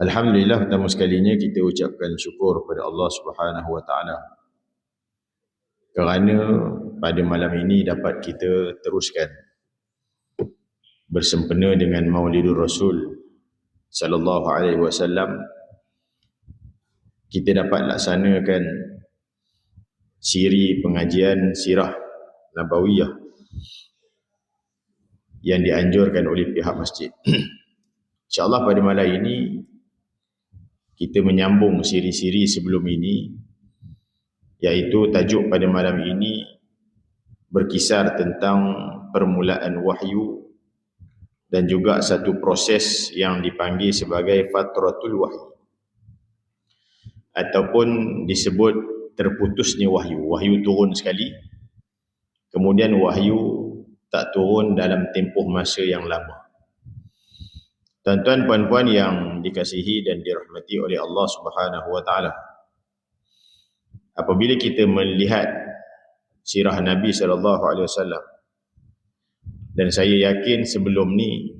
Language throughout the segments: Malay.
Alhamdulillah, pertama sekalinya kita ucapkan syukur kepada Allah Subhanahu wa taala kerana pada malam ini dapat kita teruskan bersempena dengan Maulidur Rasul sallallahu alaihi wasallam. Kita dapat laksanakan siri pengajian sirah nabawiyah yang dianjurkan oleh pihak masjid. InsyaAllah pada malam ini kita menyambung siri-siri sebelum ini, iaitu tajuk pada malam ini berkisar tentang permulaan wahyu dan juga satu proses yang dipanggil sebagai fatratul wahyu ataupun disebut terputusnya wahyu. Wahyu turun sekali, kemudian wahyu tak turun dalam tempoh masa yang lama. Tuan-tuan puan-puan yang dikasihi dan dirahmati oleh Allah Subhanahu wa taala. Apabila kita melihat sirah Nabi sallallahu alaihi wasallam, dan saya yakin sebelum ni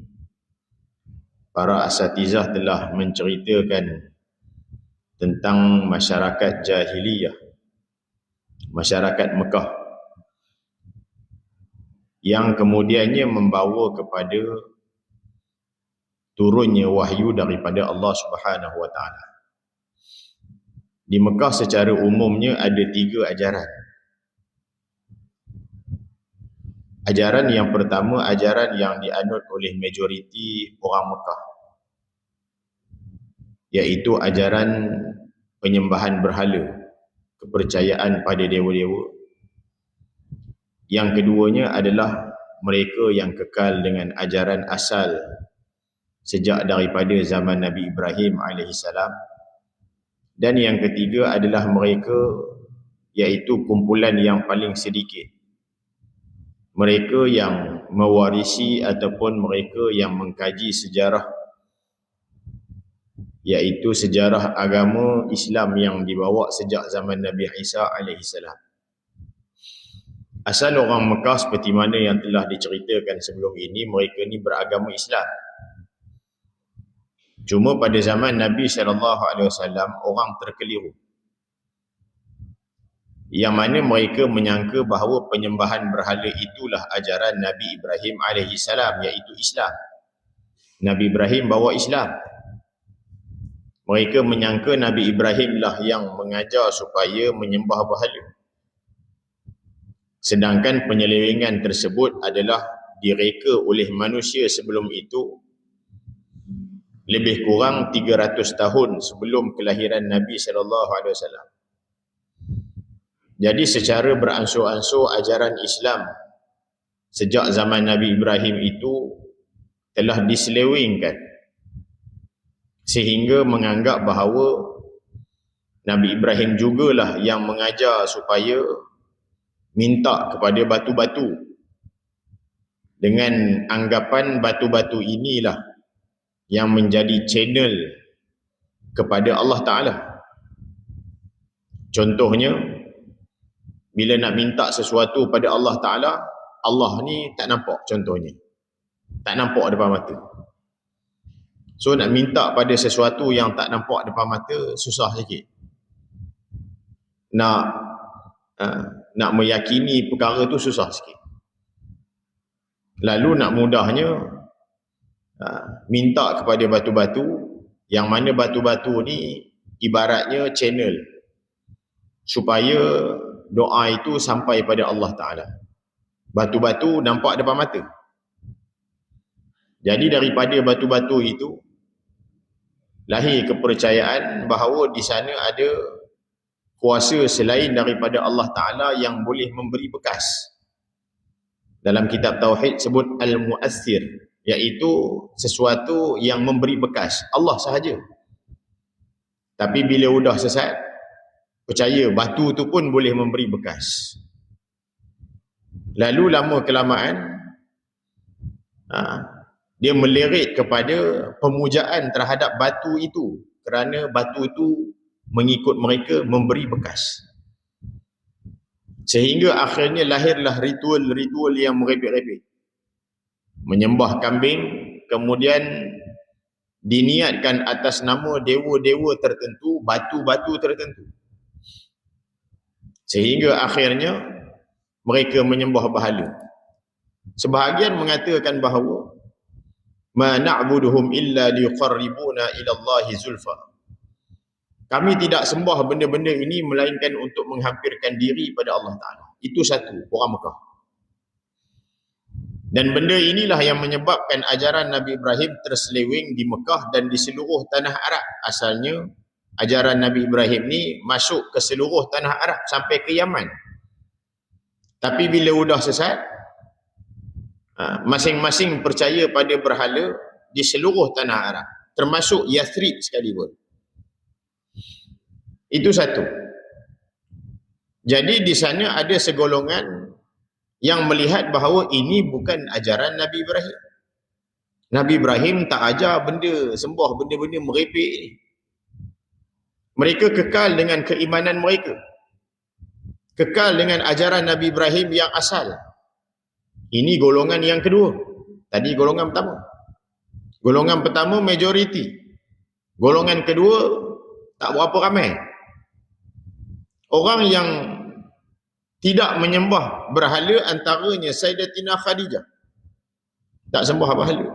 para asatizah telah menceritakan tentang masyarakat jahiliyah, masyarakat Mekah, yang kemudiannya membawa kepada turunnya wahyu daripada Allah Subhanahu wa taala. Di Mekah secara umumnya ada 3 ajaran. Ajaran yang pertama, ajaran yang dianut oleh majoriti orang Mekah, iaitu ajaran penyembahan berhala, kepercayaan pada dewa-dewa. Yang keduanya adalah mereka yang kekal dengan ajaran asal sejak daripada zaman Nabi Ibrahim alaihissalam. Dan yang ketiga adalah mereka, iaitu kumpulan yang paling sedikit, mereka yang mewarisi ataupun mereka yang mengkaji sejarah, iaitu sejarah agama Islam yang dibawa sejak zaman Nabi Isa alaihissalam. Asal orang Mekah seperti mana yang telah diceritakan sebelum ini, mereka ni beragama Islam. Cuma pada zaman Nabi SAW, orang terkeliru, yang mana mereka menyangka bahawa penyembahan berhala itulah ajaran Nabi Ibrahim alaihissalam, iaitu Islam. Nabi Ibrahim bawa Islam. Mereka menyangka Nabi Ibrahim lah yang mengajar supaya menyembah berhala. Sedangkan penyelewengan tersebut adalah direka oleh manusia sebelum itu, lebih kurang 300 tahun sebelum kelahiran Nabi SAW. Jadi secara beransur-ansur ajaran Islam sejak zaman Nabi Ibrahim itu telah diselewengkan, sehingga menganggap bahawa Nabi Ibrahim jugalah yang mengajar supaya minta kepada batu-batu, dengan anggapan batu-batu inilah yang menjadi channel kepada Allah Ta'ala. Contohnya, bila nak minta sesuatu pada Allah Ta'ala, Allah ni tak nampak, contohnya tak nampak depan mata. So nak minta pada sesuatu yang tak nampak depan mata, susah sikit. Nak meyakini perkara tu susah sikit. Lalu nak mudahnya, minta kepada batu-batu, yang mana batu-batu ni ibaratnya channel supaya doa itu sampai pada Allah Ta'ala. Batu-batu nampak depan mata. Jadi daripada batu-batu itu lahir kepercayaan bahawa di sana ada kuasa selain daripada Allah Ta'ala yang boleh memberi bekas. Dalam kitab Tauhid sebut Al-Mu'assir, iaitu sesuatu yang memberi bekas, Allah sahaja. Tapi bila sudah sesat, percaya batu tu pun boleh memberi bekas. Lalu lama kelamaan dia melirik kepada pemujaan terhadap batu itu, kerana batu itu mengikut mereka memberi bekas. Sehingga akhirnya lahirlah ritual-ritual yang merepek-repek. Menyembah kambing, kemudian diniatkan atas nama dewa-dewa tertentu, batu-batu tertentu. Sehingga akhirnya mereka menyembah berhala. Sebahagian mengatakan bahawa ma na'buduhum illa liqarribuna ila Allahi zulfa. Kami tidak sembah benda-benda ini melainkan untuk menghampirkan diri pada Allah Ta'ala. Itu satu, orang Mekah. Dan benda inilah yang menyebabkan ajaran Nabi Ibrahim terseleweng di Mekah dan di seluruh tanah Arab. Asalnya, ajaran Nabi Ibrahim ni masuk ke seluruh tanah Arab sampai ke Yaman. Tapi bila sudah sesat, masing-masing percaya pada berhala di seluruh tanah Arab. Termasuk Yathrib sekalipun. Itu satu. Jadi di sana ada segolongan yang melihat bahawa ini bukan ajaran Nabi Ibrahim. Nabi Ibrahim tak ajar benda, sembah benda-benda merepek ni. Mereka kekal dengan keimanan mereka. Kekal dengan ajaran Nabi Ibrahim yang asal. Ini golongan yang kedua. Tadi golongan pertama. Golongan pertama majoriti. Golongan kedua tak berapa ramai. Orang yang tidak menyembah berhala antaranya Sayyidatina Khadijah. Tak sembah berhala.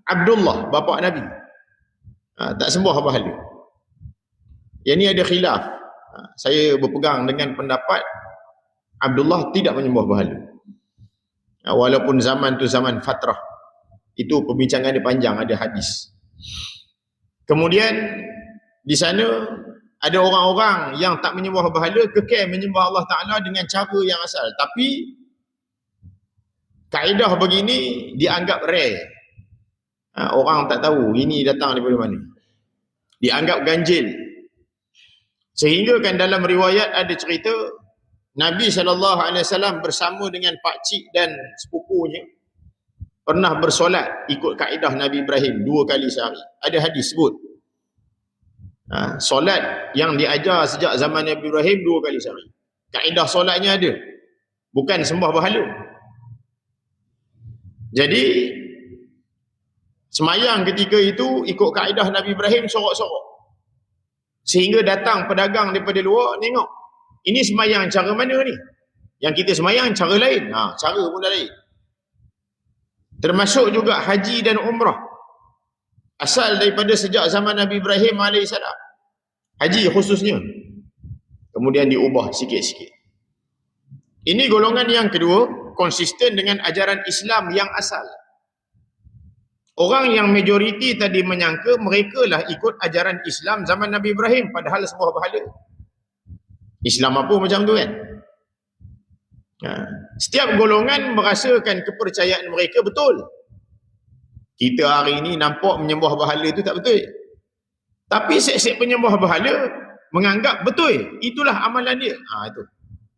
Abdullah, bapa Nabi. Tak sembah berhala. Yang ni ada khilaf. Saya berpegang dengan pendapat Abdullah tidak menyembah berhala. Walaupun zaman tu zaman fatrah. Itu perbincangan dia panjang, ada hadis. Kemudian di sana ada orang-orang yang tak menyembah berhala, kekal menyembah Allah Ta'ala dengan cara yang asal. Tapi kaedah begini dianggap rare. Orang tak tahu ini datang daripada mana. Dianggap ganjil. Sehingga kan dalam riwayat ada cerita Nabi SAW bersama dengan pakcik dan sepupunya pernah bersolat ikut kaedah Nabi Ibrahim 2 kali sehari. Ada hadis sebut. Solat yang diajar sejak zaman Nabi Ibrahim 2 kali sehari. Kaedah solatnya ada. Bukan sembah berhala. Jadi semayang ketika itu ikut kaedah Nabi Ibrahim sorok-sorok. Sehingga datang pedagang daripada luar tengok. Ini semayang cara mana ni? Yang kita semayang cara lain. Cara pun dah lain. Termasuk juga haji dan umrah. Asal daripada sejak zaman Nabi Ibrahim AS. Haji khususnya. Kemudian diubah sikit-sikit. Ini golongan yang kedua, konsisten dengan ajaran Islam yang asal. Orang yang majoriti tadi menyangka mereka lah ikut ajaran Islam zaman Nabi Ibrahim, padahal sembah berhala. Islam apa macam tu kan? Setiap golongan merasakan kepercayaan mereka betul. Kita hari ini nampak menyembah berhala itu tak betul. Tapi set-set penyembah berhala menganggap betul. Itulah amalan dia.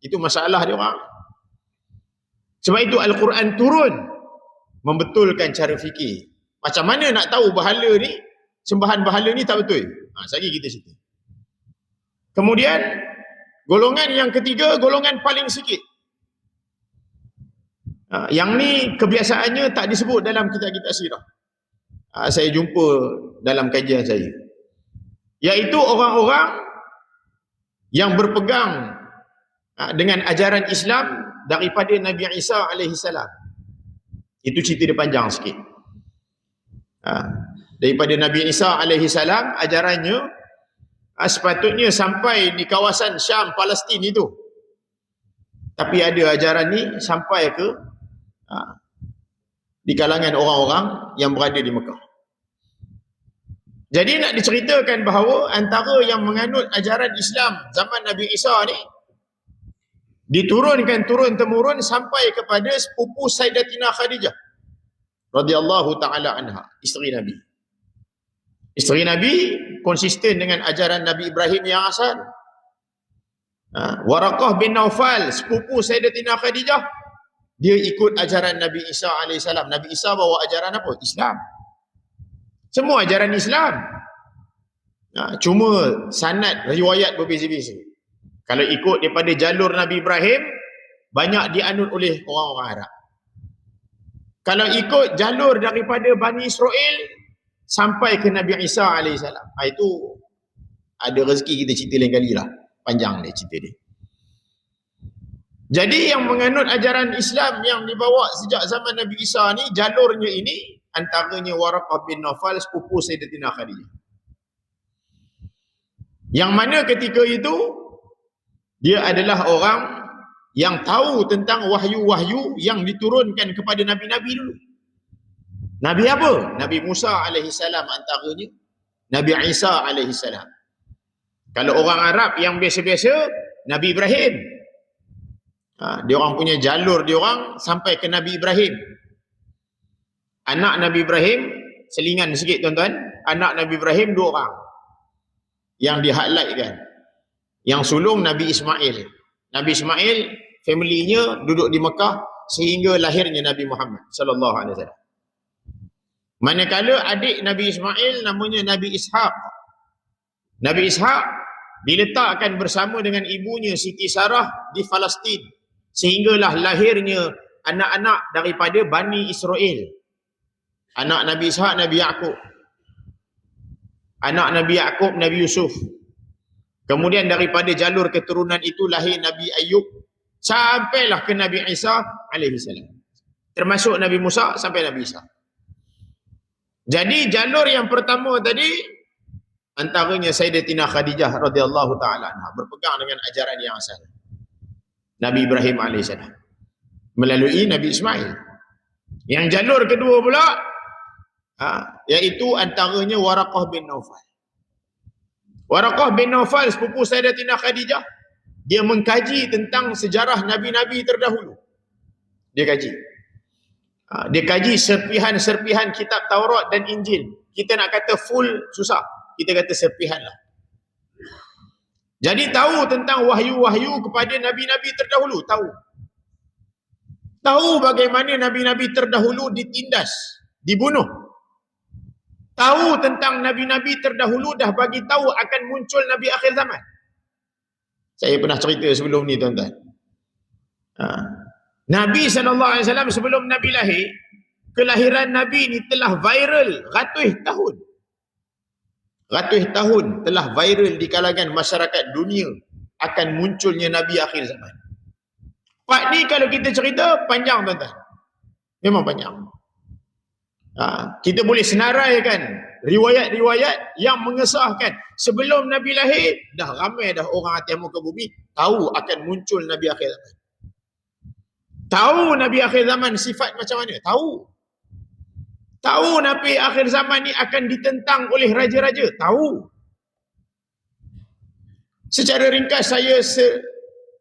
Itu masalah dia orang. Sebab itu Al-Quran turun membetulkan cara fikir. Macam mana nak tahu berhala ni, sembahan berhala ni tak betul? Sekali kita cerita. Kemudian golongan yang ketiga, golongan paling sikit. Yang ni kebiasaannya tak disebut dalam kitab-kitab sirah. Saya jumpa dalam kajian saya. Iaitu orang-orang yang berpegang dengan ajaran Islam daripada Nabi Isa alaihissalam. Itu cerita dia panjang sikit. Daripada Nabi Isa alaihissalam, ajarannya sepatutnya sampai di kawasan Syam, Palestin itu. Tapi ada ajaran ni sampai ke di kalangan orang-orang yang berada di Mekah. Jadi nak diceritakan bahawa antara yang menganut ajaran Islam zaman Nabi Isa ni diturunkan turun-temurun sampai kepada sepupu Sayyidatina Khadijah radhiyallahu taala anha, isteri Nabi. Isteri Nabi konsisten dengan ajaran Nabi Ibrahim yang asal. Waraqah bin Naufal, sepupu Sayyidatina Khadijah, dia ikut ajaran Nabi Isa alaihissalam. Nabi Isa bawa ajaran apa? Islam. Semua ajaran Islam. Cuma sanad riwayat berbeza-beza. Kalau ikut daripada jalur Nabi Ibrahim, banyak dianut oleh orang-orang Arab. Kalau ikut jalur daripada Bani Israel, sampai ke Nabi Isa alaihissalam. Itu ada rezeki kita cerita lain kali lah. Panjang dia cerita dia. Jadi yang menganut ajaran Islam yang dibawa sejak zaman Nabi Isa ni, jalurnya ini antaranya Waraqah bin Nawfal, sepupu Sayyidatina Khadijah. Yang mana ketika itu dia adalah orang yang tahu tentang wahyu-wahyu yang diturunkan kepada nabi-nabi dulu. Nabi apa? Nabi Musa alaihissalam antaranya, Nabi Isa alaihissalam. Kalau orang Arab yang biasa-biasa, Nabi Ibrahim. Dia orang punya jalur dia orang sampai ke Nabi Ibrahim. Anak Nabi Ibrahim, selingan sikit tuan-tuan, anak Nabi Ibrahim 2 orang yang di-highlightkan. Yang sulung Nabi Ismail. Nabi Ismail family-nya duduk di Mekah sehingga lahirnya Nabi Muhammad sallallahu alaihi wasallam. Manakala adik Nabi Ismail namanya Nabi Ishaq. Nabi Ishaq diletakkan bersama dengan ibunya Siti Sarah di Palestin sehinggalah lahirnya anak-anak daripada Bani Israel. Anak Nabi Ishaq Nabi Yaqub. Anak Nabi Yaqub Nabi Yusuf. Kemudian daripada jalur keturunan itu lahir Nabi Ayub sampailah ke Nabi Isa alaihi salam. Termasuk Nabi Musa sampai Nabi Isa. Jadi jalur yang pertama tadi antaranya Sayyidatina Khadijah radhiyallahu taala anha berpegang dengan ajaran yang asal. Nabi Ibrahim alaihi salam melalui Nabi Ismail. Yang jalur kedua pula iaitu antaranya Waraqah bin Nawfal. Waraqah bin Nawfal sepupu Sayyidatina Khadijah, dia mengkaji tentang sejarah nabi-nabi terdahulu. Dia kaji. Dia kaji serpihan-serpihan kitab Taurat dan Injil. Kita nak kata full susah. Kita kata serpihan lah. Jadi tahu tentang wahyu-wahyu kepada nabi-nabi terdahulu. Tahu bagaimana nabi-nabi terdahulu ditindas, dibunuh. Tahu tentang nabi-nabi terdahulu, dah bagi tahu akan muncul nabi akhir zaman. Saya pernah cerita sebelum ni tuan-tuan. Nabi SAW sebelum Nabi lahir, kelahiran Nabi ni telah viral ratus tahun. Ratus tahun telah viral di kalangan masyarakat dunia akan munculnya Nabi akhir zaman. Part ni kalau kita cerita panjang tuan-tuan. Memang panjang. Kita boleh senaraikan riwayat-riwayat yang mengesahkan sebelum Nabi lahir dah ramai dah orang atas muka bumi tahu akan muncul Nabi akhir zaman. Tahu Nabi akhir zaman sifat macam mana? Tahu Nabi akhir zaman ni akan ditentang oleh raja-raja? Tahu. Secara ringkas saya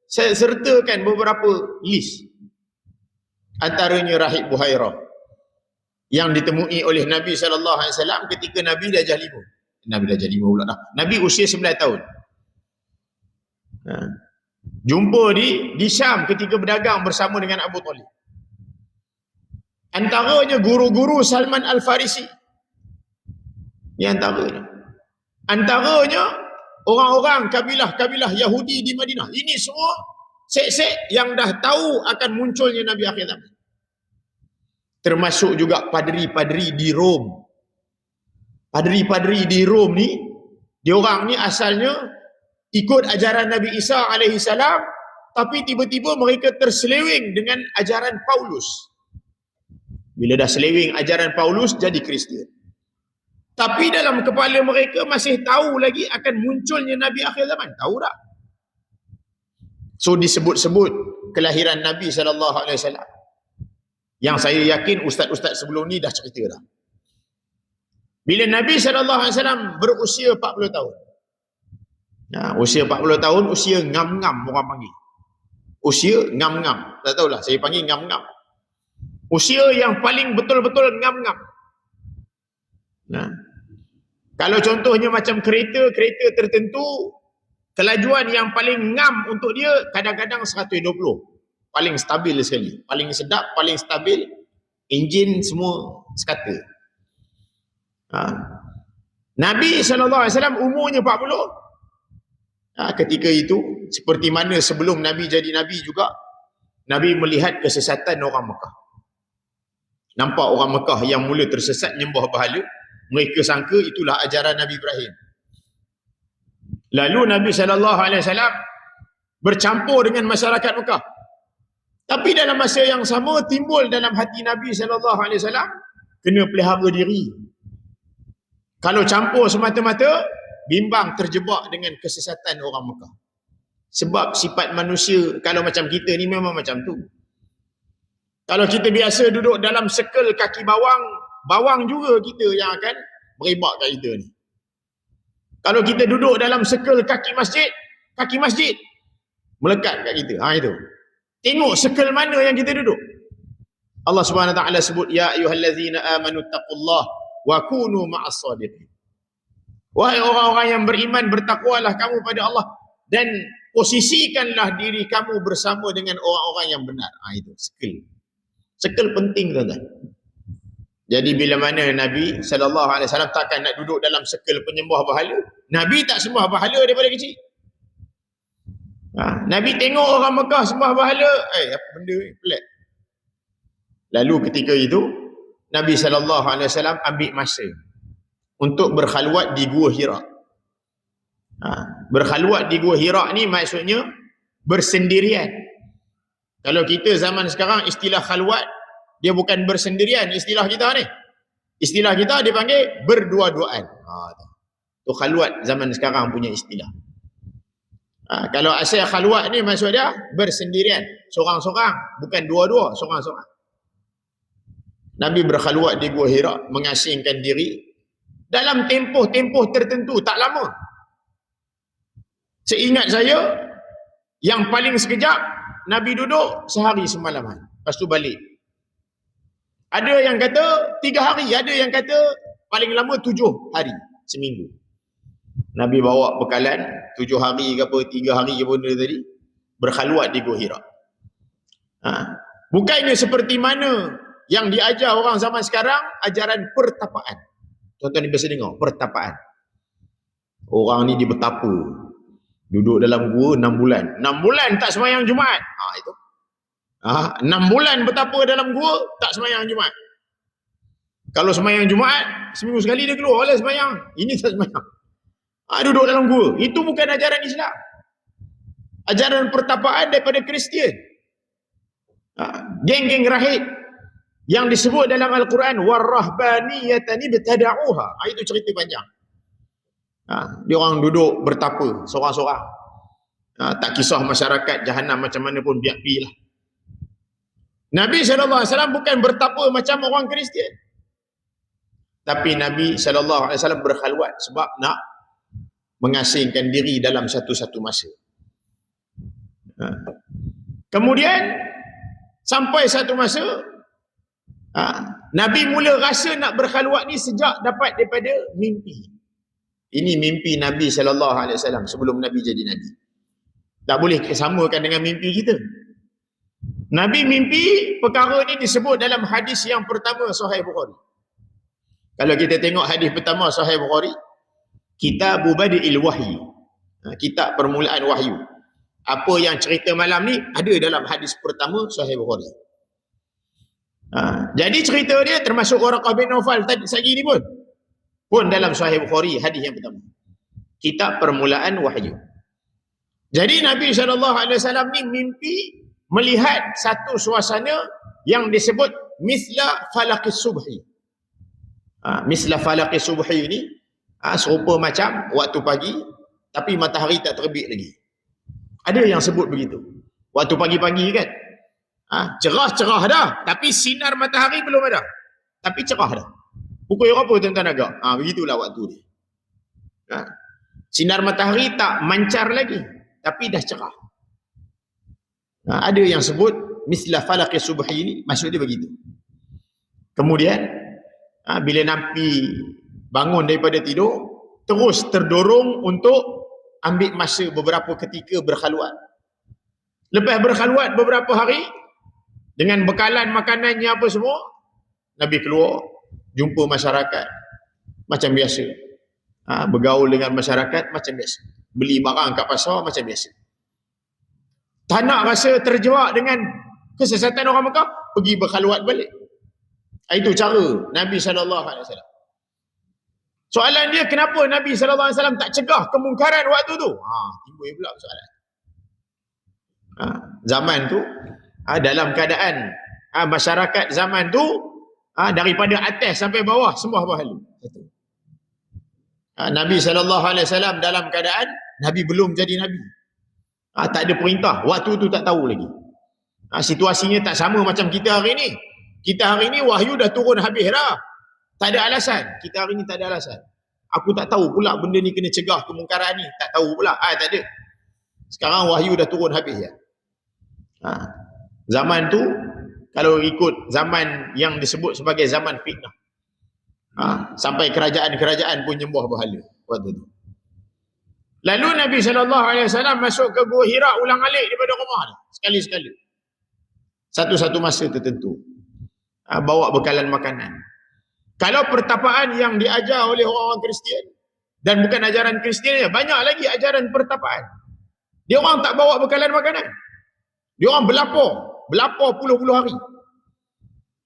sertakan beberapa list. Antaranya Rahib Buhairah yang ditemui oleh Nabi SAW ketika Nabi dah jah 5. Nabi dah jah 5 pula dah. Nabi usia 9 tahun. Jumpa di Syam ketika berdagang bersama dengan Abu Talib. Antaranya guru-guru Salman Al-Farisi. Ini antaranya. Antaranya orang-orang kabilah-kabilah Yahudi di Madinah. Ini semua sek-sek yang dah tahu akan munculnya Nabi akhir zaman. Termasuk juga padri-padri di Rom. Padri-padri di Rom ni, diorang ni asalnya ikut ajaran Nabi Isa alaihi salam, tapi tiba-tiba mereka terseleweng dengan ajaran Paulus. Bila dah seleweng ajaran Paulus, jadi Kristian. Tapi dalam kepala mereka masih tahu lagi akan munculnya Nabi akhir zaman. Tahu tak? So disebut-sebut kelahiran Nabi SAW. Yang saya yakin ustaz-ustaz sebelum ni dah cerita dah. Bila Nabi SAW berusia 40 tahun. Usia 40 tahun, usia ngam-ngam orang panggil. Usia ngam-ngam. Tak tahulah, saya panggil ngam-ngam. Usia yang paling betul-betul ngam-ngam. Kalau contohnya macam kereta tertentu, kelajuan yang paling ngam untuk dia kadang-kadang 120. Paling stabil sekali. Paling sedap, paling stabil. Enjin semua sekata. Nabi SAW umurnya 40. Ketika itu, seperti mana sebelum Nabi jadi Nabi juga, Nabi melihat kesesatan orang Mekah. Nampak orang Mekah yang mula tersesat nyembah berhala. Mereka sangka itulah ajaran Nabi Ibrahim. Lalu Nabi SAW bercampur dengan masyarakat Mekah. Tapi dalam masa yang sama timbul dalam hati Nabi SAW kena pelihara diri. Kalau campur semata-mata, bimbang terjebak dengan kesesatan orang Mekah. Sebab sifat manusia kalau macam kita ni memang macam tu. Kalau kita biasa duduk dalam sekel kaki bawang, bawang juga kita yang akan berebak kat kita ni. Kalau kita duduk dalam sekel kaki masjid melekat kat kita. Itu. Tengok sekel mana yang kita duduk. Allah Subhanahu Wa Taala sebut, ya ayyuhallazina amanu taqullah wa kunu ma'as sadiqin. Wahai orang-orang yang beriman, bertakwalah kamu pada Allah dan posisikanlah diri kamu bersama dengan orang-orang yang benar. Itu sekel. Sekel penting, tuan-tuan. Jadi bila mana Nabi SAW takkan nak duduk dalam sekel penyembah berhala. Nabi tak sembah berhala daripada kecil. Nabi tengok orang Mekah sembah berhala, apa benda ni, pelik. Lalu ketika itu Nabi SAW ambil masa untuk berkhalwat di Gua Hira. Berkhalwat di Gua Hira ni maksudnya bersendirian. Kalau kita zaman sekarang istilah khalwat, dia bukan bersendirian istilah kita ni. Istilah kita dipanggil berdua-duaan. Tu khalwat zaman sekarang punya istilah. Kalau asal khalwat ni maksud dia bersendirian, seorang-seorang, bukan dua-dua, seorang-seorang. Nabi berkhalwat di Gua Hira, mengasingkan diri dalam tempoh-tempoh tertentu, tak lama. Seingat saya, yang paling sekejap Nabi duduk sehari semalaman, lepas tu balik. Ada yang kata 3 hari, ada yang kata paling lama 7 hari, seminggu. Nabi bawa bekalan 7 hari ke apa, 3 hari ke benda tadi, berkhalwat di Gua Hira. Bukannya seperti mana yang diajar orang zaman sekarang, ajaran pertapaan. Tuan-tuan ni biasa dengar, pertapaan. Orang ni dia bertapa, duduk dalam gua 6 bulan. 6 bulan tak sembahyang Jumaat. Itu. 6 bulan bertapa dalam gua, tak sembahyang Jumaat. Kalau sembahyang Jumaat, seminggu sekali dia keluar lah sembahyang. Ini tak sembahyang. Duduk dalam gua. Itu bukan ajaran Islam. Ajaran pertapaan daripada Kristian. Geng-geng rahib yang disebut dalam Al-Quran, warrahbaniyatan ibtada'uha. Itu cerita panjang. Dia orang duduk bertapa seorang-seorang. Tak kisah masyarakat jahanam macam mana pun, biar pilah. Nabi SAW bukan bertapa macam orang Kristian. Tapi Nabi SAW berkhalwat sebab nak mengasingkan diri dalam satu-satu masa. Kemudian sampai satu masa, Nabi mula rasa nak berkhalwat ni sejak dapat daripada mimpi. Ini mimpi Nabi SAW sebelum Nabi jadi Nabi. Tak boleh kesamakan dengan mimpi kita. Nabi mimpi perkara ni disebut dalam hadis yang pertama Sahih Bukhari. Kalau kita tengok hadis pertama Sahih Bukhari, Kitab Badi'il Wahyi, kitab permulaan wahyu. Apa yang cerita malam ni ada dalam hadis pertama Sahih Bukhari. Jadi cerita dia termasuk Waraqah bin Naufal tadi sagi ni pun dalam Sahih Bukhari, hadis yang pertama. Kitab permulaan wahyu. Jadi Nabi SAW ni mimpi melihat satu suasana yang disebut misla falaqis subhi. Misla falaqis subhi ni serupa macam waktu pagi tapi matahari tak terbit lagi. Ada yang sebut begitu. Waktu pagi-pagi kan, cerah-cerah dah, tapi sinar matahari belum ada. Tapi cerah dah. Pukul berapa tuan-tuan agak? Begitulah waktu dia. Sinar matahari tak mancar lagi, tapi dah cerah. Ada yang sebut misla falaqi subhi ni, maksud dia begitu. Kemudian bila Nabi bangun daripada tidur, terus terdorong untuk ambil masa beberapa ketika berkhalwat. Lepas berkhalwat beberapa hari, dengan bekalan makanannya apa semua, Nabi keluar, jumpa masyarakat macam biasa. Bergaul dengan masyarakat macam biasa. Beli barang kat pasar macam biasa. Tak nak rasa terjebak dengan kesesatan orang Mekah, pergi berkhalwat balik. Itu cara Nabi SAW. Soalan dia, kenapa Nabi SAW tak cegah kemungkaran waktu tu? Timbul pula soalan. Zaman tu, dalam keadaan masyarakat zaman tu, daripada atas sampai bawah semua berhala. Nabi SAW dalam keadaan Nabi belum jadi Nabi. Tak ada perintah. Waktu tu tak tahu lagi. Situasinya tak sama macam kita hari ni. Kita hari ni wahyu dah turun habis dah. Tak ada alasan. Kita hari ni tak ada alasan. Aku tak tahu pula benda ni kena cegah kemungkaran ni. Tak tahu pula. Tak ada. Sekarang wahyu dah turun habis ya. Zaman tu, kalau ikut zaman yang disebut sebagai zaman fitnah. Sampai kerajaan-kerajaan pun nyembah berhala waktu tu. Lalu Nabi SAW masuk ke Gua Hira ulang-alik daripada rumah dia. Sekali-sekali. Satu-satu masa tertentu. Bawa bekalan makanan. Kalau pertapaan yang diajar oleh orang-orang Kristian, dan bukan ajaran Kristian, banyak lagi ajaran pertapaan. Dia orang tak bawa bekalan makanan. Dia orang berlapar puluh-puluh hari.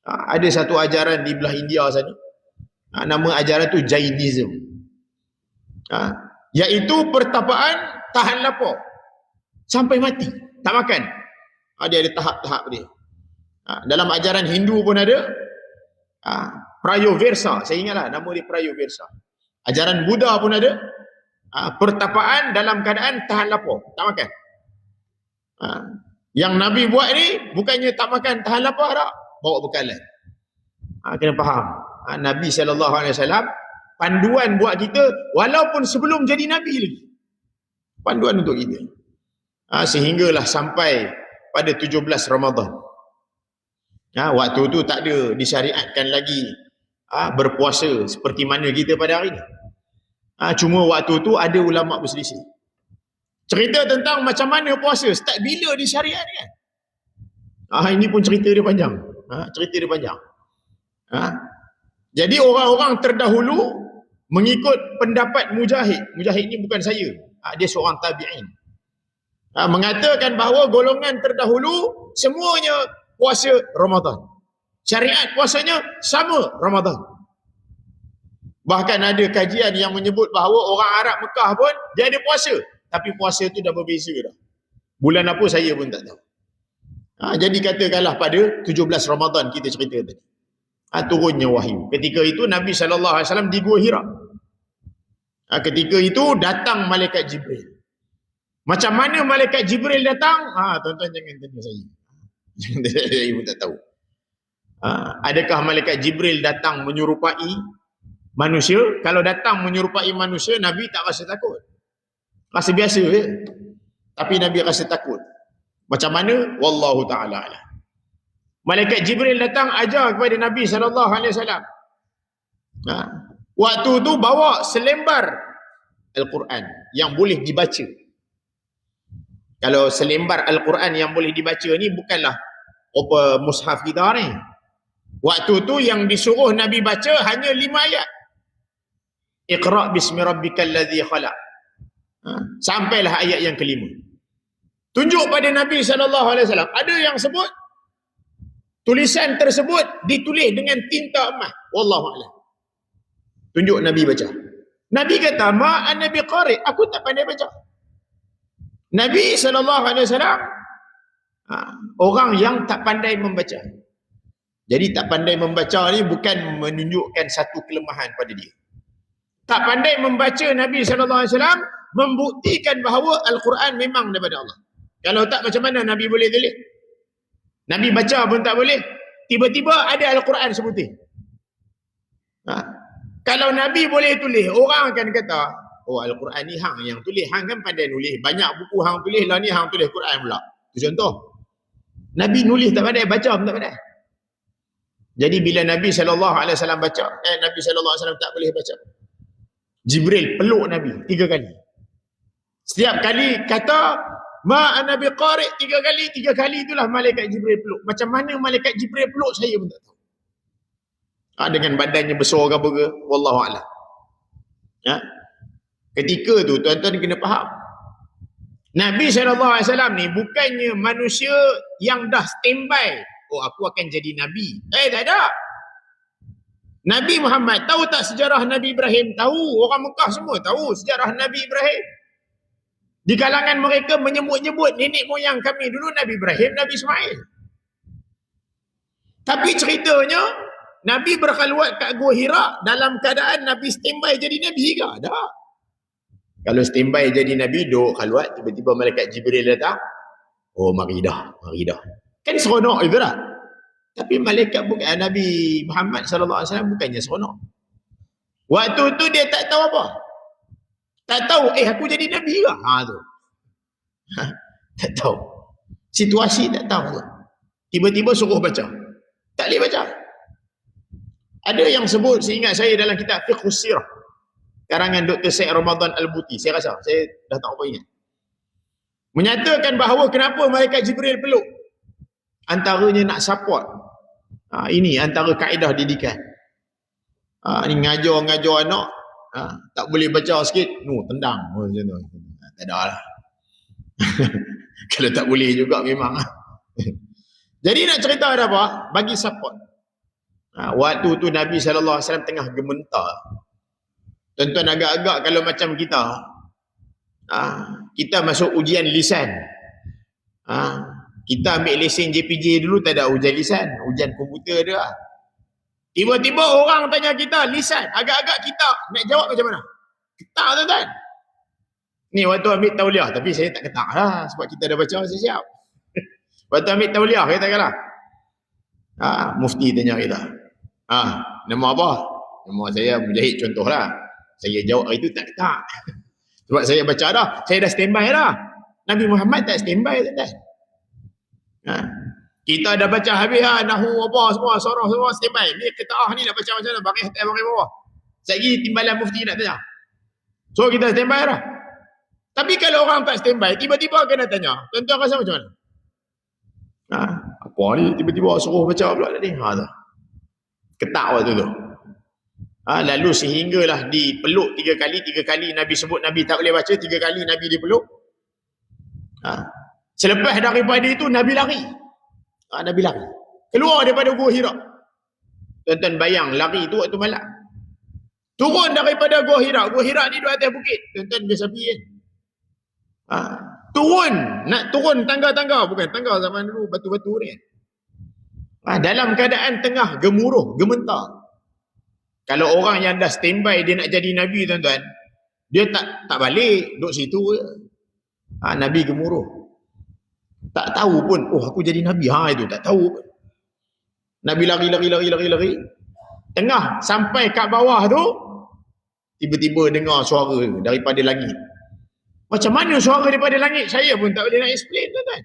Ada satu ajaran di belah India sana. Nama ajaran tu Jainism. Iaitu pertapaan tahan lapar sampai mati, tak makan. Dia ada tahap-tahap dia. Dalam ajaran Hindu pun ada Prayoversa, saya ingatlah nama dia Prayoversa. Ajaran Buddha pun ada pertapaan dalam keadaan tahan lapar, tak makan. Yang Nabi buat ni bukannya tak makan tahan lapar tak, bawa bekalan. Kena faham. Nabi SAW panduan buat kita walaupun sebelum jadi Nabi lagi. Panduan untuk kita. Sehinggalah sampai pada 17 Ramadan. Waktu tu tak ada disyariatkan lagi berpuasa seperti mana kita pada hari ni. Cuma waktu tu ada ulama berselisih. Cerita tentang macam mana puasa, start bila disyariatkan. Ini pun cerita dia panjang. Cerita dia panjang. Jadi orang-orang terdahulu mengikut pendapat Mujahid. Mujahid ni bukan saya. Dia seorang tabi'in. Mengatakan bahawa golongan terdahulu semuanya puasa Ramadan. Syariat puasanya sama Ramadan. Bahkan ada kajian yang menyebut bahawa orang Arab Mekah pun dia ada puasa. Tapi puasa tu dah berbeza dah. Bulan apa saya pun tak tahu. Jadi katakanlah pada 17 Ramadan kita cerita tadi. Turunnya wahyu. Ketika itu Nabi SAW di Gua Hira. Ketika itu datang Malaikat Jibril. Macam mana Malaikat Jibril datang? Tuan-tuan jangan tanya saya. Saya pun tak tahu. Adakah Malaikat Jibril datang menyerupai manusia? Kalau datang menyerupai manusia, Nabi tak rasa takut. Rasa biasa je. Tapi Nabi rasa takut. Macam mana? Wallahu ta'ala alam. Malaikat Jibril datang ajar kepada Nabi SAW. Waktu tu bawa selembar Al-Quran yang boleh dibaca. Kalau selembar Al-Quran yang boleh dibaca ni bukanlah apa mushaf kita ni. Waktu tu yang disuruh Nabi baca hanya 5 ayat. Iqra' bismi rabbikal ladzi khalaq. Sampailah ayat yang kelima. Tunjuk pada Nabi SAW. Ada yang sebut tulisan tersebut ditulis dengan tinta emas. Wallahu a'lam. Tunjuk Nabi baca. Nabi kata, ma ana biqari, aku tak pandai baca. Nabi SAW orang yang tak pandai membaca. Jadi tak pandai membaca ni bukan menunjukkan satu kelemahan pada dia. Tak pandai membaca Nabi SAW membuktikan bahawa Al-Quran memang daripada Allah. Kalau tak, macam mana Nabi boleh tulis? Nabi baca pun tak boleh. Tiba-tiba ada Al-Quran sebutin. Kalau Nabi boleh tulis, orang akan kata, oh Al-Quran ni hang yang tulis. Hang kan pandai nulis. Banyak buku hang tulis lah ni, hang tulis Quran pula. Itu contoh. Nabi nulis tak pandai, baca pun tak pandai. Jadi bila Nabi SAW baca, Nabi SAW tak boleh baca. Jibril peluk Nabi 3 kali. Setiap kali kata ma ana biqari 3 kali, 3 kali itulah malaikat Jibril peluk. Macam mana malaikat Jibril peluk saya pun tak tahu. Dengan badannya besar ke apa ke, wallahu a'lam. Ketika tu tuan-tuan kena faham. Nabi SAW ni bukannya manusia yang dah standby. Oh aku akan jadi Nabi. Tak ada. Nabi Muhammad tahu tak sejarah Nabi Ibrahim? Tahu. Orang Mekah semua tahu sejarah Nabi Ibrahim. Di kalangan mereka menyebut-nyebut nenek moyang kami dulu Nabi Ibrahim, Nabi Ismail. Tapi ceritanya Nabi berkhaluat kat Gua Hira dalam keadaan Nabi standby jadi Nabi ke? Tak. Kalau standby jadi Nabi, duduk khaluat, tiba-tiba malaikat Jibril datang. Oh, mari dah. Kan seronok itu tak? Tapi malaikat Nabi Muhammad SAW bukannya seronok. Waktu tu dia tak tahu apa. Tak tahu, aku jadi Nabi ke? Tu. Tak tahu. Situasi tak tahu tu. Tiba-tiba suruh baca. Tak boleh baca. Ada yang sebut, seingat saya dalam kitab Fiqhus Sirah, karangan Dr. Syed Ramadan Al-Buti, saya rasa, saya dah tak apa ingat, menyatakan bahawa kenapa malaikat Jibril peluk. Antaranya nak support. Ini antara kaedah didikan. Ni ngajar anak, tak boleh baca sikit, tendang. Tak ada lah. Kalau tak boleh juga memang. Jadi nak cerita ada apa? Bagi support. Waktu tu Nabi SAW tengah gementar. Tuan-tuan agak-agak kalau macam kita, kita masuk ujian lisan. Kita ambil lesen JPJ dulu, tak ada ujian lisan, ujian komputer dia. Tiba-tiba orang tanya kita lisan, agak-agak kita nak jawab macam mana? Ketak tuan-tuan. Ni waktu ambil tauliah, tapi saya tak ketak lah sebab kita dah baca, saya siap. Waktu ambil tauliah, kita katalah, mufti tanya kita, nama apa? Nama saya Mujahid contohlah. Saya jawab hari tu tak ketak. Sebab saya baca dah, saya dah standby dah. Nabi Muhammad tak standby tuan-tuan. Kita dah baca habis nahu apa semua, sorah semua standby. Ni ketak ni nak baca macam mana? Bagi atas bagi bawah. Sekejap timbalan mufti nak tanya. So kita standby dah. Tapi kalau orang tak standby, tiba-tiba kena tanya. Tuan-tuan rasa macam mana? Apa ni? Tiba-tiba suruh baca pula tadi. Ketak waktu tu. Lalu sehinggalah dipeluk 3 kali Nabi sebut Nabi tak boleh baca, 3 kali Nabi dipeluk. Selepas daripada itu Nabi lari. Nabi lari. Keluar daripada Gua Hira. Tuan-tuan bayang lari tu waktu malam. Turun daripada Gua Hira. Gua Hira ni di atas bukit. Tuan-tuan biasa pergi kan? Turun. Nak turun tangga-tangga. Bukan tangga zaman dulu, batu-batu ni. Dalam keadaan tengah gemuruh, gementar. Kalau orang yang dah standby dia nak jadi Nabi tuan-tuan, dia tak balik, duduk situ je. Nabi gemuruh. Tak tahu pun, aku jadi Nabi. Itu tak tahu pun. Nabi lari. Tengah sampai kat bawah tu, tiba-tiba dengar suara daripada langit. Macam mana suara daripada langit? Saya pun tak boleh nak explain tuan-tuan.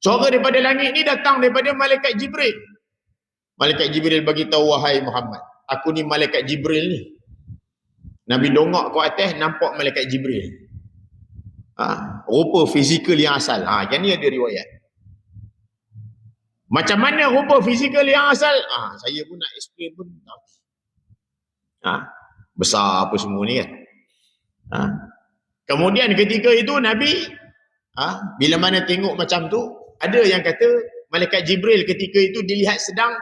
Suara daripada langit ni datang daripada malaikat Jibril. Malaikat Jibril bagi tahu, wahai Muhammad, aku ni malaikat Jibril ni. Nabi dongak ke atas, nampak malaikat Jibril. Rupa fizikal yang asal. Yang ni ada riwayat. Macam mana rupa fizikal yang asal? Saya pun nak explain pun tak. Besar apa semua ni kan. Kemudian ketika itu Nabi, bila mana tengok macam tu, ada yang kata malaikat Jibril ketika itu dilihat sedang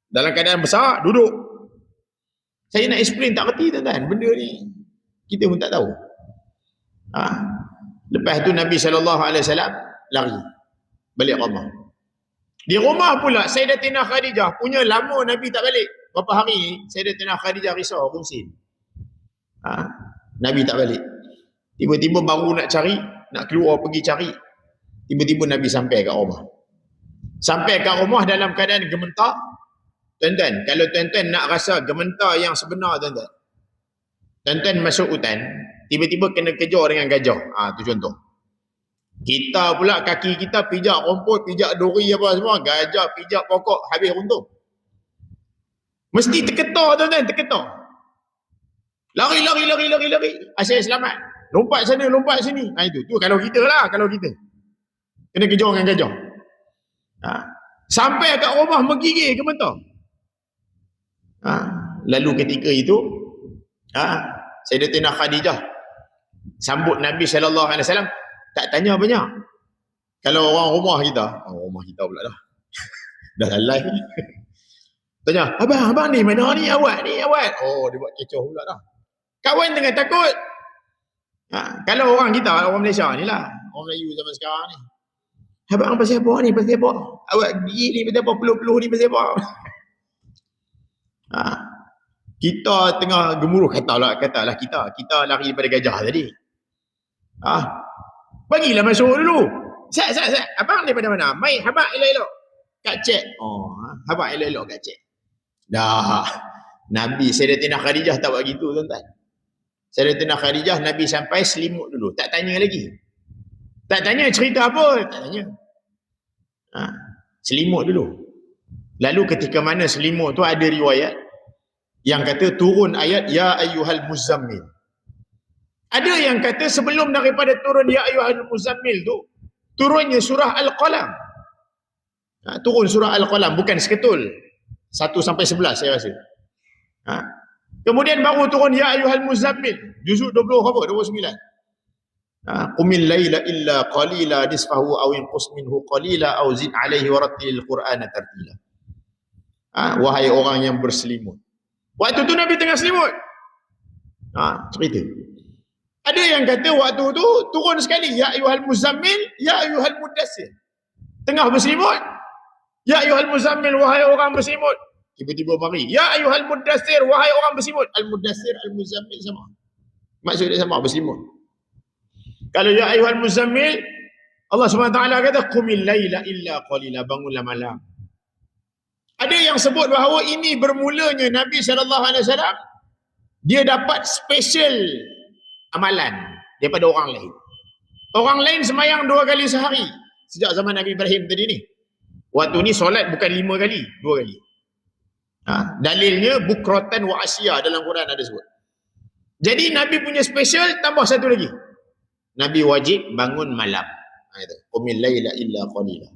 dalam keadaan besar, duduk. Saya nak explain tak reti tuan-tuan. Benda ni kita pun tak tahu. Lepas tu Nabi SAW lari balik rumah. Di rumah pula Sayyidatina Khadijah punya lama Nabi tak balik. Berapa hari Sayyidatina Khadijah risau kongsin. Nabi tak balik. Tiba-tiba baru nak cari, nak keluar pergi cari. Tiba-tiba Nabi sampai kat rumah. Sampai kat rumah dalam keadaan gementar. Tuan-tuan, kalau tuan-tuan nak rasa gementar yang sebenar tuan-tuan, tuan-tuan masuk hutan, tiba-tiba kena kejar dengan gajah. Tu contoh. Kita pula kaki kita pijak rumput, pijak duri apa semua, gajah pijak pokok, habis runtuh. Mesti terketar tuan-tuan, terketar. Lari. Asyik selamat. Lompat sana, lompat sini. Itu. Tu kalau kita lah, kalau kita. Kena kejar dengan gajah. Sampai kat rumah menggigil gementar. Lalu ketika itu Sayyidatina Khadijah sambut Nabi SAW, tak tanya banyak. Kalau orang rumah kita pula dah dah live. Tanya, abang ni mana ni awak ni awak? Oh, dia buat kecoh pula dah. Kawan tengah takut. Kalau orang kita, orang Malaysia ni lah, orang Melayu zaman sekarang ni. Abang pasal apa ni? Pasal apa? Awak gigi ni pasal apa? Peluh-peluh ni pasal apa? Kita tengah gemuruh, katalah kita lari daripada gajah tadi. Bagilah masuk dulu. Sat. Abang daripada mana? Mai habaq elok-elok. Kak cek. Habaq elok-elok kak cek. Dah. Nabi Sayyidatina Khadijah tak buat gitu tuan-tuan. Sayyidatina Khadijah Nabi sampai selimut dulu. Tak tanya lagi. Tak tanya cerita apa. Tak tanya. Selimut dulu. Lalu ketika mana selimut tu ada riwayat yang kata turun ayat Ya ayyuhal muzammil. Ada yang kata sebelum daripada turun Ya ayyuhal muzammil tu turunnya surah Al-Qalam. Turun surah Al-Qalam, bukan seketul 1 sampai 11 saya rasa. Kemudian baru turun Ya ayyuhal muzammil, juzuk 20 apa? 29. Qumil laila illa qalila nisfahu aw inqus minhu qalila aw zid alaihi warattilil qur'ana tartila. Wahai orang yang berselimut. Waktu tu Nabi tengah selimut. Cerita. Ada yang kata waktu tu turun sekali Ya ayyuhal muzammil, Ya ayyuhal muddassir. Tengah berselimut. Ya ayyuhal muzammil, wahai orang berselimut. Tiba-tiba mari Ya ayyuhal muddassir, wahai orang berselimut. Al-muddassir, al-muzammil sama. Maksud dia sama, berselimut. Kalau Ya ayyuhal muzammil, Allah SWT kata qumil laila illa qalila, bangunlah malam. Ada yang sebut bahawa ini bermulanya Nabi SAW dia dapat special amalan daripada orang lain. Orang lain semayang 2 kali sehari sejak zaman Nabi Ibrahim tadi ni. Waktu ni solat bukan 5 kali, 2 kali. Dalilnya bukratan wa asya dalam Quran ada sebut. Jadi Nabi punya special tambah satu lagi. Nabi wajib bangun malam. Qumil laila illa qalila.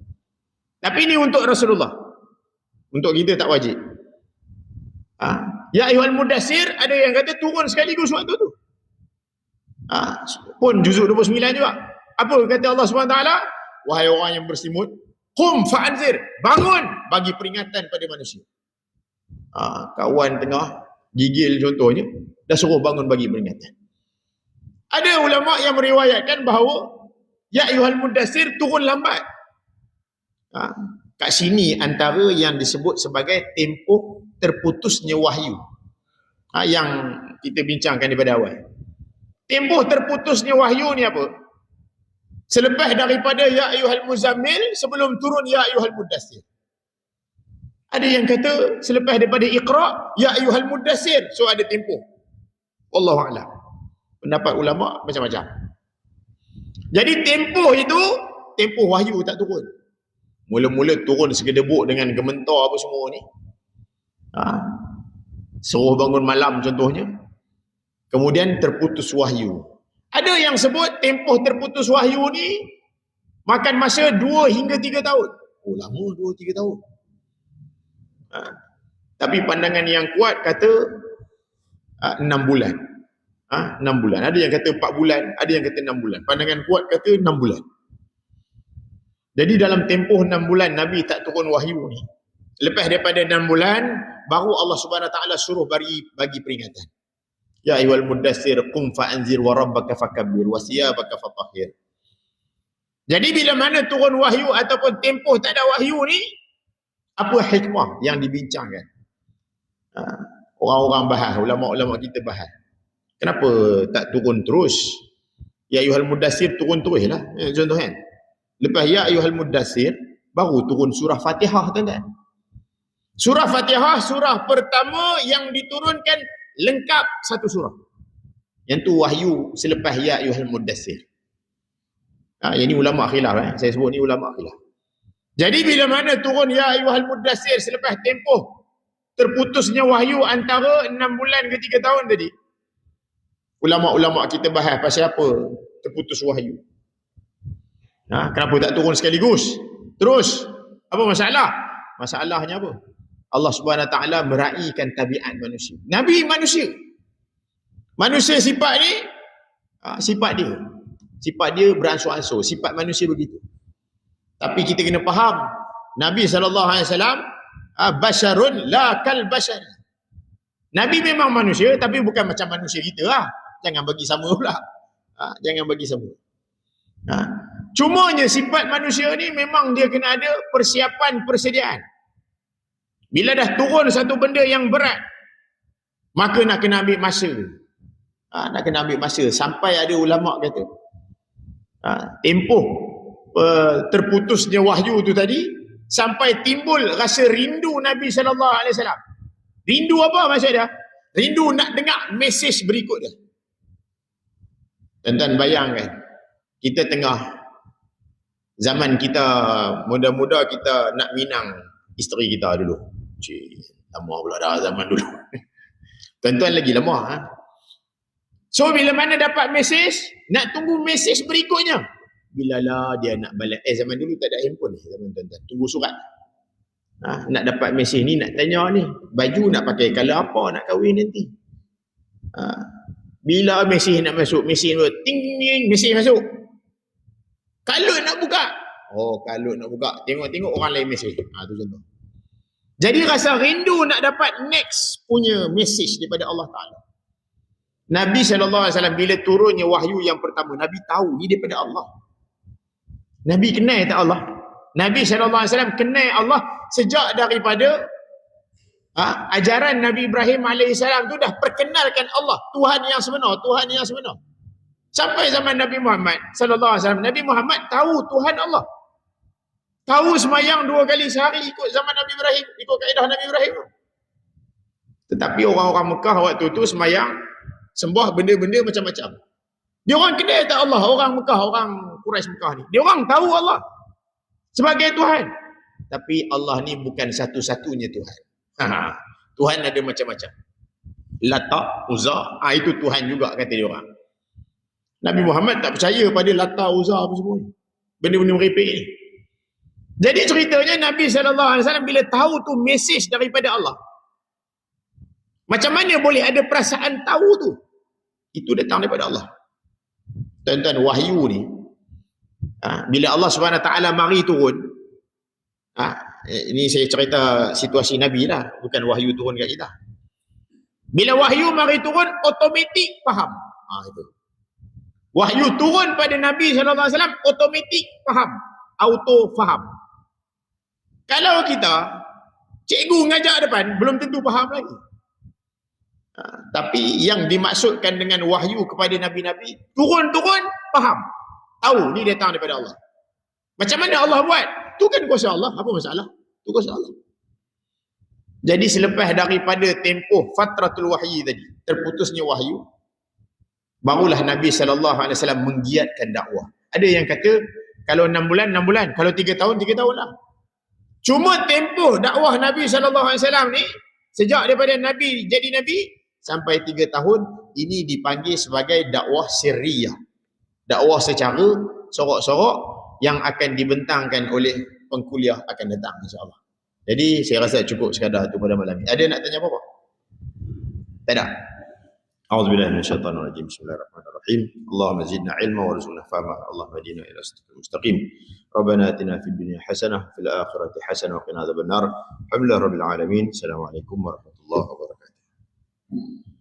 Tapi ini untuk Rasulullah. Untuk kita tak wajib. Ya ayyuhal mudassir, ada yang kata turun sekaligus waktu tu. Pun juzuk 29 juga. Apa kata Allah SWT? Wahai orang yang berselimut, qum fa'anzir, bangun, bagi peringatan pada manusia. Kawan tengah gigil contohnya, dah suruh bangun bagi peringatan. Ada ulama yang meriwayatkan bahawa Ya ayyuhal mudassir turun lambat. Kat sini antara yang disebut sebagai tempoh terputusnya wahyu. Yang kita bincangkan daripada awal. Tempoh terputusnya wahyu ni apa? Selepas daripada Ya ayyuhal muzammil, sebelum turun Ya ayyuhal mudassir. Ada yang kata selepas daripada Iqra, Ya ayyuhal mudassir. So ada tempoh. Wallahu a'lam. Pendapat ulama macam-macam. Jadi tempoh itu, tempoh wahyu tak turun. Mula-mula turun segedebuk dengan gementar apa semua ni. Suruh bangun malam contohnya. Kemudian terputus wahyu. Ada yang sebut tempoh terputus wahyu ni makan masa 2 hingga 3 tahun. Oh lama 2-3 tahun. Tapi pandangan yang kuat kata 6 bulan. 6 bulan. Ada yang kata 4 bulan, ada yang kata 6 bulan. Pandangan kuat kata 6 bulan. Jadi dalam tempoh 6 bulan Nabi tak turun wahyu ni. Lepas daripada 6 bulan baru Allah Subhanahu Wa Taala suruh bagi peringatan. Ya ayyuhal mudassir qum fa'anzir wa rabbaka fakabbir wa siyabaka fatahhir. Jadi bila mana turun wahyu ataupun tempoh tak ada wahyu ni, apa hikmah yang dibincangkan? Orang-orang bahas, ulama-ulama kita bahas. Kenapa tak turun terus? Ya ayyuhal mudassir turun terus lah. Contoh kan. Lepas Ya ayyuhal mudassir baru turun surah Fatihah tuan-tuan. Surah Fatihah surah pertama yang diturunkan lengkap satu surah. Yang tu wahyu selepas Ya ayyuhal mudassir. Yang ni ulama khilaf Saya sebut ni ulama khilaf. Jadi bila mana turun Ya ayyuhal mudassir selepas tempoh terputusnya wahyu antara 6 bulan ke 3 tahun tadi. Ulama-ulama kita bahas pasal apa terputus wahyu. Kenapa tak turun sekaligus? Terus. Apa masalah? Masalahnya apa? Allah Subhanahu Wa Taala meraihkan tabiat manusia. Nabi manusia. Manusia sifat ni, sifat dia. Sifat dia beransur-ansur. Sifat manusia begitu. Tapi kita kena faham, Nabi SAW Basharun la kal bashar. Nabi memang manusia tapi bukan macam manusia kita lah. Jangan bagi sama pula. Jangan bagi sama. Cumanya sifat manusia ni memang dia kena ada persiapan, persediaan. Bila dah turun satu benda yang berat, maka nak kena ambil masa. Nak kena ambil masa. Sampai ada ulama' kata, tempoh terputusnya wahyu tu tadi, sampai timbul rasa rindu Nabi SAW. Rindu apa maksud dia? Rindu nak dengar mesej berikut dia. Tuan-tuan bayangkan, kita tengah zaman kita muda-muda, kita nak minang isteri kita dulu. Lama pula dah zaman dulu. Tuan-tuan lagi lama. So bila mana dapat mesej, nak tunggu mesej berikutnya. Bilalah dia nak balik. Zaman dulu tak ada handphone zaman tuan-tuan. Tunggu surat. Nak dapat mesej ni, nak tanya ni, baju nak pakai color apa nak kahwin nanti. Bila mesej nak masuk, mesej tu ting ting, mesej masuk. Kalau nak buka. Kalau nak buka, tengok-tengok orang lain mesej. Tu contoh. Jadi rasa rindu nak dapat next punya mesej daripada Allah Ta'ala. Nabi SAW bila turunnya wahyu yang pertama, Nabi tahu ni daripada Allah. Nabi kenal tak Allah? Nabi SAW kenal Allah sejak daripada ajaran Nabi Ibrahim AS tu dah perkenalkan Allah, Tuhan yang sebenar, Tuhan yang sebenar. Sampai zaman Nabi Muhammad SAW, Nabi Muhammad tahu Tuhan Allah. Tahu semayang 2 kali sehari ikut zaman Nabi Ibrahim, ikut kaedah Nabi Ibrahim. Tetapi orang-orang Mekah waktu tu semayang, sembah benda-benda macam-macam. Dia orang kenal tak Allah, orang Mekah, orang Quraisy Mekah ni. Dia orang tahu Allah sebagai Tuhan. Tapi Allah ni bukan satu-satunya Tuhan. Tuhan ada macam-macam. Lata, Uzza, itu Tuhan juga kata dia orang. Nabi Muhammad tak percaya pada Lata, Uzza apa semua. Benda-benda merepek ni. Jadi ceritanya Nabi SAW bila tahu tu mesej daripada Allah, macam mana boleh ada perasaan tahu tu? Itu datang daripada Allah. Tuan-tuan, wahyu ni, bila Allah SWT mari turun, ini saya cerita situasi Nabi lah, bukan wahyu turun kat kita. Bila wahyu mari turun, automatik faham. Itu. Wahyu turun pada Nabi SAW, automatik faham. Auto faham. Kalau kita, cikgu ngajak depan, belum tentu faham lagi. Tapi yang dimaksudkan dengan wahyu kepada Nabi-Nabi, turun-turun, faham. Tahu, ni datang daripada Allah. Macam mana Allah buat? Tu kan kuasa Allah. Apa masalah? Tu kuasa Allah. Jadi selepas daripada tempoh fatratul wahyi tadi, terputusnya wahyu, barulah Nabi SAW menggiatkan dakwah. Ada yang kata, kalau 6 bulan, 6 bulan. Kalau 3 tahun, 3 tahun lah. Cuma tempoh dakwah Nabi SAW ni, sejak daripada Nabi jadi Nabi, sampai 3 tahun, ini dipanggil sebagai dakwah sirriyah. Dakwah secara sorok-sorok yang akan dibentangkan oleh pengkuliah akan datang, insyaAllah. Jadi, saya rasa cukup sekadar itu pada malam ini. Ada nak tanya apa-apa? Tak ada? A'udzubillahi minasyaitonirrajim. Bismillahirrahmanirrahim. Allahumma zidna ilma warzuqna fahma. Allahumma hadina ila siratal mustaqim. Rabbana atina fid dunya hasanah fil akhirati hasanah wa qina adzabannar. Alhamdulillahirabbil alamin. Assalamualaikum warahmatullahi wabarakatuh.